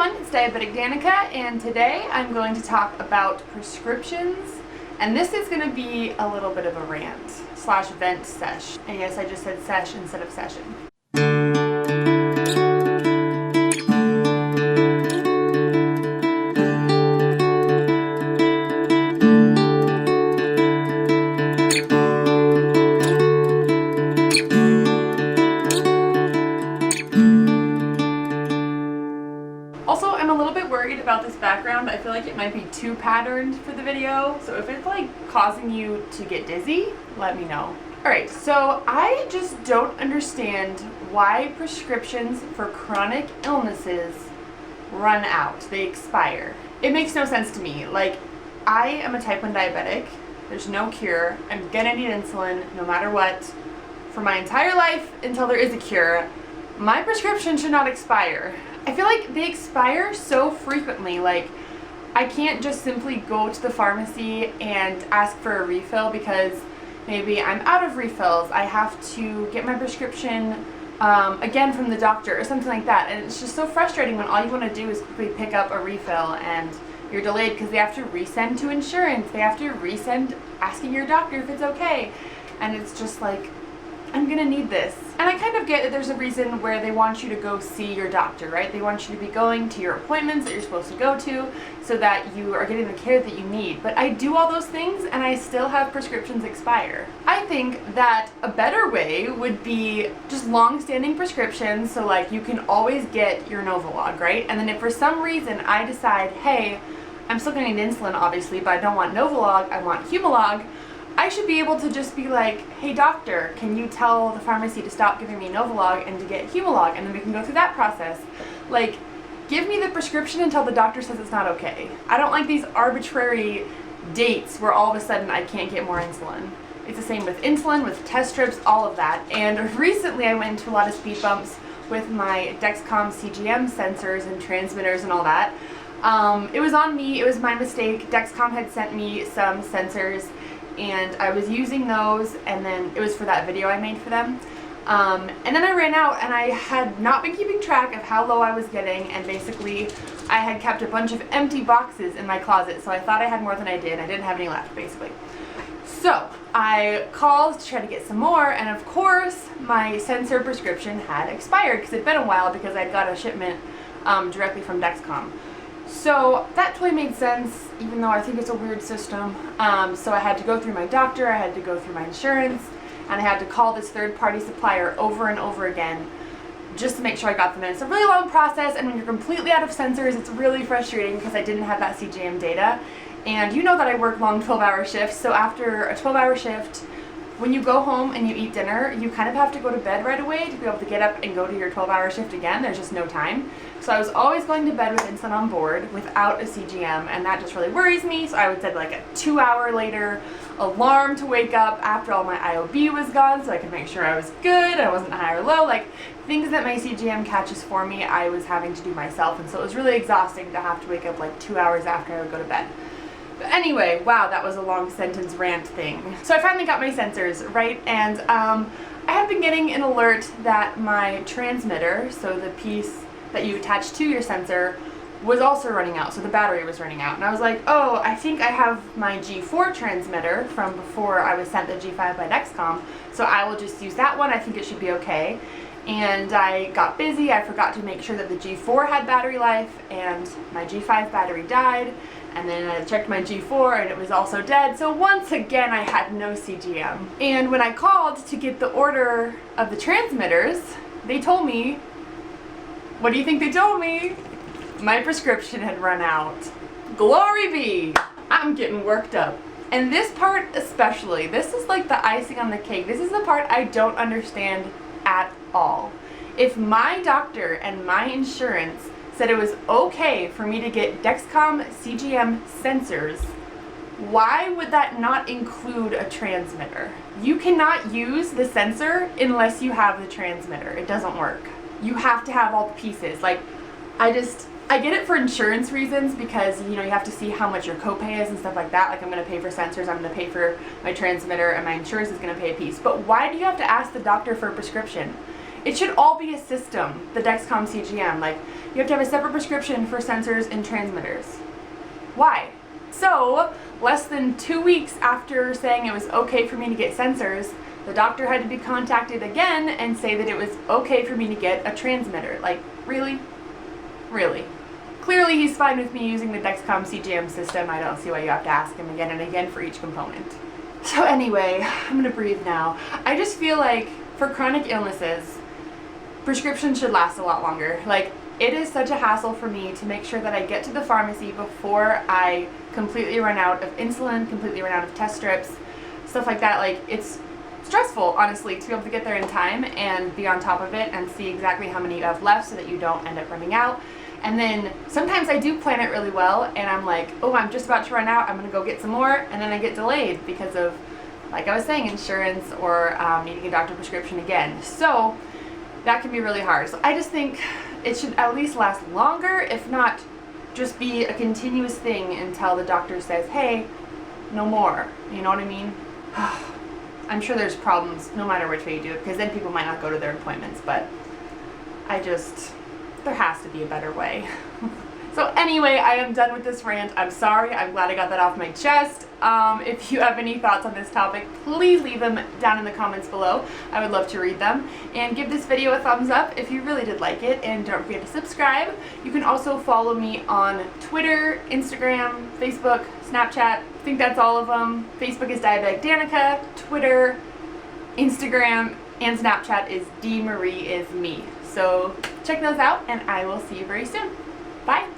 everyone, it's Diabetic Danica, and today I'm going to talk about prescriptions, and this is going to be a little bit of a rant slash vent sesh. And yes, I just said sesh instead of session. Also, I'm a little bit worried about this background. I feel like it might be too patterned for the video, so if it's like causing you to get dizzy, let me know. Alright, so I just don't understand why prescriptions for chronic illnesses run out. They expire. It makes no sense to me. Like, I am a type 1 diabetic. There's no cure. I'm gonna need insulin no matter what for my entire life until there is a cure. My prescription should not expire. I feel like they expire so frequently. Like, I can't just simply go to the pharmacy and ask for a refill because maybe I'm out of refills. I have to get my prescription again from the doctor or something like that. And it's just so frustrating when all you want to do is quickly pick up a refill and you're delayed because they have to resend to insurance. They have to resend asking your doctor if it's okay. And it's just like, I'm gonna need this. And I kind of get that there's a reason where they want you to go see your doctor, right? They want you to be going to your appointments that you're supposed to go to so that you are getting the care that you need. But I do all those things and I still have prescriptions expire. I think that a better way would be just long-standing prescriptions, so like you can always get your Novolog, right? And then if for some reason I decide, hey, I'm still gonna need insulin obviously, but I don't want Novolog, I want Humalog, I should be able to just be like, hey doctor, can you tell the pharmacy to stop giving me Novolog and to get Humalog, and then we can go through that process. Like, give me the prescription until the doctor says it's not okay. I don't like these arbitrary dates where all of a sudden I can't get more insulin. It's the same with insulin, with test strips, all of that. And recently I went into a lot of speed bumps with my Dexcom CGM sensors and transmitters and all that. It was on me, it was my mistake. Dexcom had sent me some sensors and I was using those, and then it was for that video I made for them. And then I ran out and I had not been keeping track of how low I was getting, and basically I had kept a bunch of empty boxes in my closet, so I thought I had more than I did. I didn't have any left, basically. So I called to try to get some more, and of course my sensor prescription had expired because it'd been a while because I'd got a shipment directly from Dexcom. So that totally made sense, even though I think it's a weird system. So I had to go through my doctor, I had to go through my insurance, and I had to call this third-party supplier over and over again just to make sure I got them in. It's a really long process, and when you're completely out of sensors, it's really frustrating because I didn't have that CGM data. And you know that I work long 12-hour shifts, so after a 12-hour shift, when you go home and you eat dinner, you kind of have to go to bed right away to be able to get up and go to your 12-hour shift again. There's just no time. So I was always going to bed with insulin on board without a CGM, and that just really worries me. So I would set like a 2-hour later alarm to wake up after all my IOB was gone so I could make sure I was good, I wasn't high or low. Like, things that my CGM catches for me, I was having to do myself, and so it was really exhausting to have to wake up like 2 hours after I would go to bed. But anyway, wow, that was a long sentence rant thing. So I finally got my sensors, right? And I had been getting an alert that my transmitter, so the piece that you attach to your sensor, was also running out, so the battery was running out. And I was like, oh, I think I have my G4 transmitter from before I was sent the G5 by Dexcom, so I will just use that one. I think it should be okay. And I got busy, I forgot to make sure that the G4 had battery life, and my G5 battery died. And then I checked my G4 and it was also dead. So once again, I had no CGM. And when I called to get the order of the transmitters, they told me, what do you think they told me? My prescription had run out. Glory be! I'm getting worked up. And this part especially, this is like the icing on the cake. This is the part I don't understand at all. If my doctor and my insurance said it was okay for me to get Dexcom CGM sensors, why would that not include a transmitter? You cannot use the sensor unless you have the transmitter. It doesn't work. You have to have all the pieces. Like, I get it for insurance reasons because, you know, you have to see how much your copay is and stuff like that. Like, I'm going to pay for sensors, I'm going to pay for my transmitter, and my insurance is going to pay a piece. But why do you have to ask the doctor for a prescription? It should all be a system, the Dexcom CGM. Like, you have to have a separate prescription for sensors and transmitters. Why? So, less than 2 weeks after saying it was okay for me to get sensors, the doctor had to be contacted again and say that it was okay for me to get a transmitter. Like, really? Really? Clearly he's fine with me using the Dexcom CGM system. I don't see why you have to ask him again and again for each component. So anyway, I'm gonna breathe now. I just feel like for chronic illnesses, prescriptions should last a lot longer. Like, it is such a hassle for me to make sure that I get to the pharmacy before I completely run out of insulin, completely run out of test strips, stuff like that. Like, it's stressful, honestly, to be able to get there in time and be on top of it and see exactly how many you have left so that you don't end up running out. And then sometimes I do plan it really well and I'm like, oh, I'm just about to run out, I'm gonna go get some more, and then I get delayed because of, like I was saying, insurance or needing a doctor prescription again. So that can be really hard. So I just think it should at least last longer, if not just be a continuous thing until the doctor says, hey, no more. You know what I mean? I'm sure there's problems no matter which way you do it, because then people might not go to their appointments, but there has to be a better way. So anyway, I am done with this rant. I'm sorry. I'm glad I got that off my chest. If you have any thoughts on this topic, please leave them down in the comments below. I would love to read them. And give this video a thumbs up if you really did like it. And don't forget to subscribe. You can also follow me on Twitter, Instagram, Facebook, Snapchat. I think that's all of them. Facebook is Diabetic Danica. Twitter, Instagram, and Snapchat is DMarieIsMe. So check those out, and I will see you very soon. Bye!